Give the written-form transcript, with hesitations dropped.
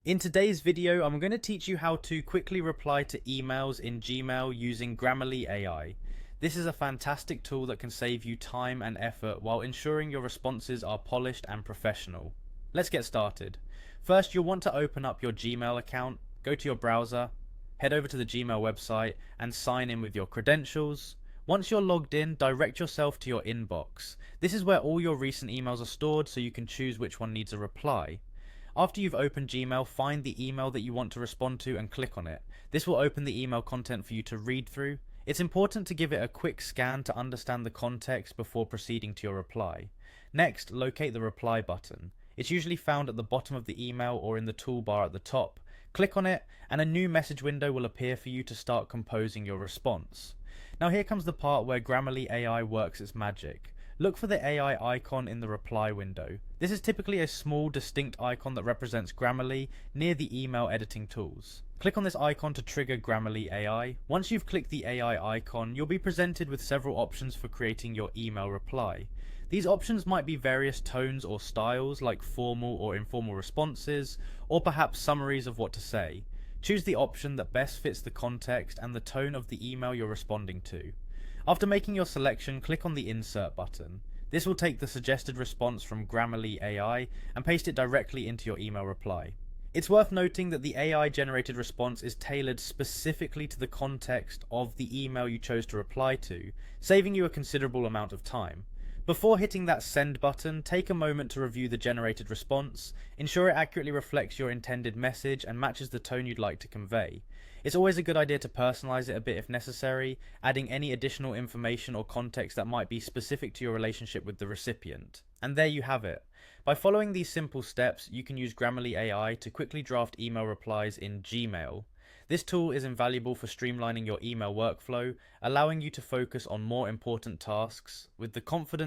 In today's video, I'm going to teach you how to quickly reply to emails in Gmail using Grammarly AI. This is a fantastic tool that can save you time and effort while ensuring your responses are polished and professional. Let's get started. First, you'll want to open up your Gmail account, go to your browser, head over to the Gmail website and sign in with your credentials. Once you're logged in, direct yourself to your inbox. This is where all your recent emails are stored so you can choose which one needs a reply. After you've opened Gmail, find the email that you want to respond to and click on it. This will open the email content for you to read through. It's important to give it a quick scan to understand the context before proceeding to your reply. Next, locate the reply button. It's usually found at the bottom of the email or in the toolbar at the top. Click on it and a new message window will appear for you to start composing your response. Now here comes the part where Grammarly AI works its magic. Look for the AI icon in the reply window. This is typically a small, distinct icon that represents Grammarly near the email editing tools. Click on this icon to trigger Grammarly AI. Once you've clicked the AI icon, you'll be presented with several options for creating your email reply. These options might be various tones or styles like formal or informal responses, or perhaps summaries of what to say. Choose the option that best fits the context and the tone of the email you're responding to. After making your selection, click on the Insert button. This will take the suggested response from Grammarly AI and paste it directly into your email reply. It's worth noting that the AI-generated response is tailored specifically to the context of the email you chose to reply to, saving you a considerable amount of time. Before hitting that send button, take a moment to review the generated response, ensure it accurately reflects your intended message and matches the tone you'd like to convey. It's always a good idea to personalize it a bit if necessary, adding any additional information or context that might be specific to your relationship with the recipient. And there you have it. By following these simple steps, you can use Grammarly AI to quickly draft email replies in Gmail. This tool is invaluable for streamlining your email workflow, allowing you to focus on more important tasks with the confidence